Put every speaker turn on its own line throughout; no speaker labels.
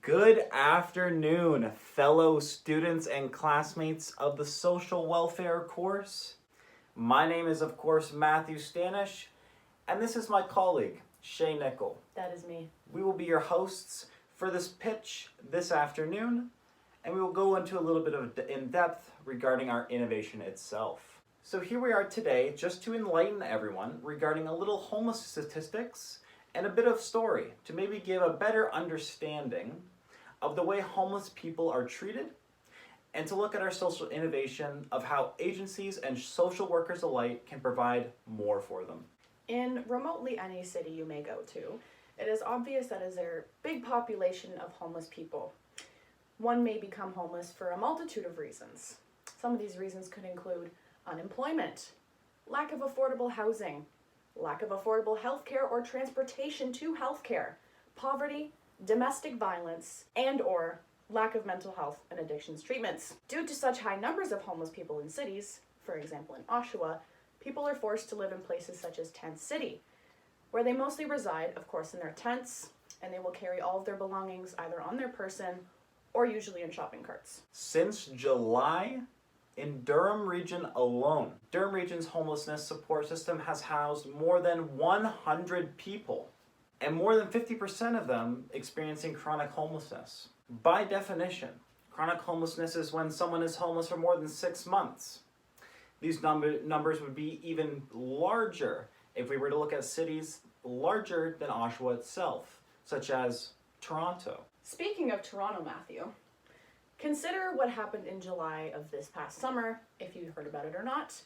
Good afternoon, fellow students and classmates of the Social Welfare course. My name is, of course, Matthew Stanish, and this is my colleague, Shay Nickel.
That is me.
We will be your hosts for this pitch this afternoon, and we will go into a little bit of in-depth regarding our innovation itself. So here we are today just to enlighten everyone regarding a little homeless statistics and a bit of story to maybe give a better understanding of the way homeless people are treated and to look at our social innovation of how agencies and social workers alike can provide more for them.
In remotely any city you may go to, it is obvious that is there a big population of homeless people. One may become homeless for a multitude of reasons. Some of these reasons could include unemployment, lack of affordable housing, lack of affordable healthcare or transportation to healthcare, poverty, domestic violence, and or lack of mental health and addictions treatments. Due to such high numbers of homeless people in cities, for example in Oshawa, people are forced to live in places such as Tent City, where they mostly reside, of course, in their tents, and they will carry all of their belongings either on their person or usually in shopping carts.
Since July, in Durham Region alone, Durham Region's homelessness support system has housed more than 100 people, and more than 50% of them experiencing chronic homelessness. By definition, chronic homelessness is when someone is homeless for more than 6 months. These numbers would be even larger if we were to look at cities larger than Oshawa itself, such as Toronto.
Speaking of Toronto, Matthew, consider what happened in July of this past summer, if you heard about it or not.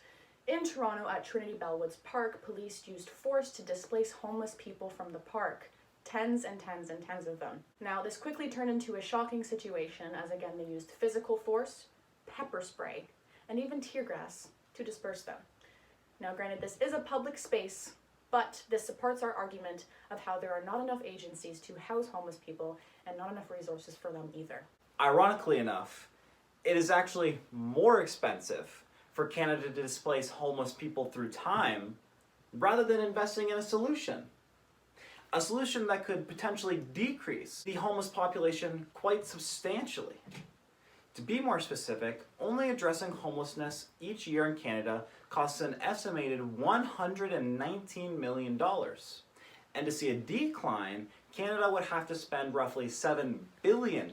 In Toronto at Trinity Bellwoods Park, police used force to displace homeless people from the park. Tens and tens and tens of them. Now, this quickly turned into a shocking situation as again they used physical force, pepper spray, and even tear gas to disperse them. Now, granted, this is a public space, but this supports our argument of how there are not enough agencies to house homeless people and not enough resources for them either.
Ironically enough, it is actually more expensive for Canada to displace homeless people through time rather than investing in a solution. A solution that could potentially decrease the homeless population quite substantially. To be more specific, only addressing homelessness each year in Canada costs an estimated $119 million. And to see a decline, Canada would have to spend roughly $7 billion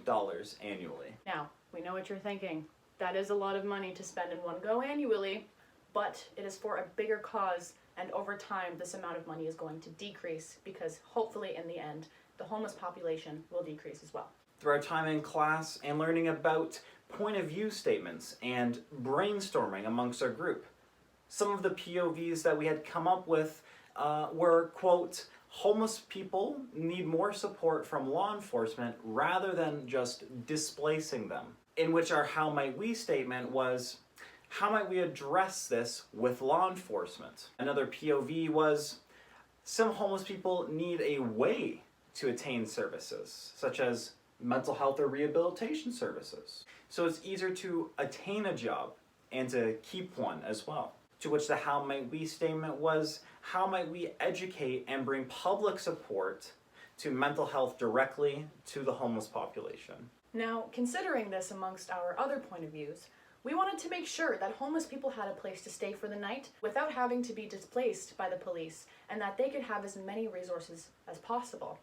annually.
Now, we know what you're thinking. That is a lot of money to spend in one go annually, but it is for a bigger cause, and over time this amount of money is going to decrease because hopefully in the end the homeless population will decrease as well.
Through our time in class and learning about point of view statements and brainstorming amongst our group, some of the POVs that we had come up with were, quote, homeless people need more support from law enforcement rather than just displacing them. In which our how might we statement was, how might we address this with law enforcement? Another POV was, some homeless people need a way to attain services, such as mental health or rehabilitation services. So it's easier to attain a job and to keep one as well. To which the how might we statement was, how might we educate and bring public support to mental health directly to the homeless population?
Now, considering this amongst our other point of views, we wanted to make sure that homeless people had a place to stay for the night without having to be displaced by the police and that they could have as many resources as possible.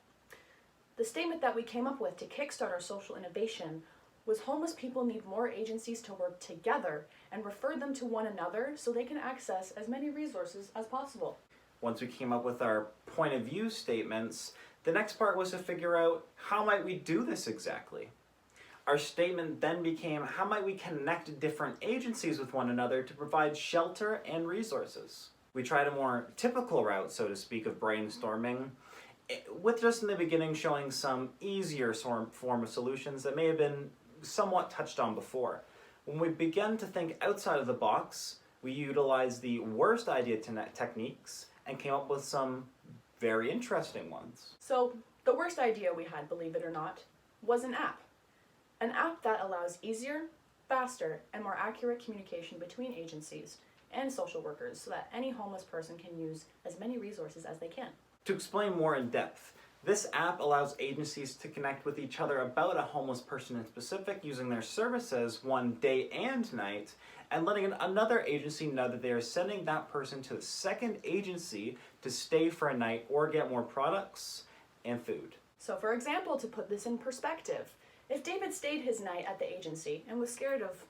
The statement that we came up with to kickstart our social innovation was homeless people need more agencies to work together and refer them to one another so they can access as many resources as possible.
Once we came up with our point of view statements, the next part was to figure out how might we do this exactly. Our statement then became, how might we connect different agencies with one another to provide shelter and resources? We tried a more typical route, so to speak, of brainstorming, with just in the beginning showing some easier form of solutions that may have been somewhat touched on before. When we began to think outside of the box, we utilized the worst idea techniques and came up with some very interesting ones.
So the worst idea we had, believe it or not, was an app. An app that allows easier, faster, and more accurate communication between agencies and social workers so that any homeless person can use as many resources as they can.
To explain more in depth, This app allows agencies to connect with each other about a homeless person in specific using their services one day and night, and letting another agency know that they are sending that person to a second agency to stay for a night or get more products and food.
So for example, to put this in perspective, if David stayed his night at the agency and was scared of,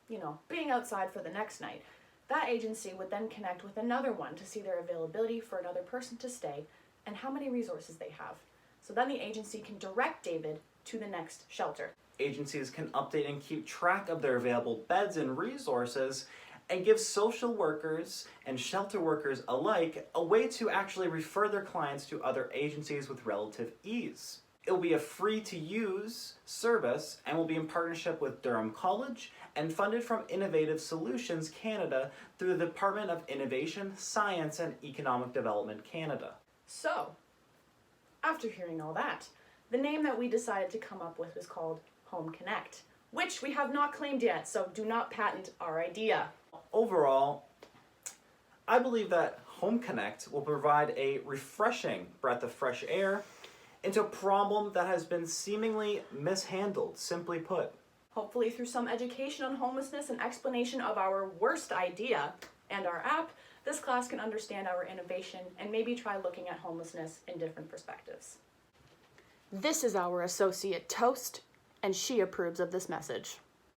being outside for the next night, that agency would then connect with another one to see their availability for another person to stay and how many resources they have. So then the agency can direct David to the next shelter.
Agencies can update and keep track of their available beds and resources and give social workers and shelter workers alike a way to actually refer their clients to other agencies with relative ease. It will be a free-to-use service and will be in partnership with Durham College and funded from Innovative Solutions Canada through the Department of Innovation, Science and Economic Development Canada.
So, after hearing all that, the name that we decided to come up with was called Home Connect, which we have not claimed yet, so do not patent our idea.
Overall, I believe that Home Connect will provide a refreshing breath of fresh air into a problem that has been seemingly mishandled, simply put.
Hopefully through some education on homelessness and explanation of our worst idea and our app, this class can understand our innovation and maybe try looking at homelessness in different perspectives. This is our associate Toast, and she approves of this message.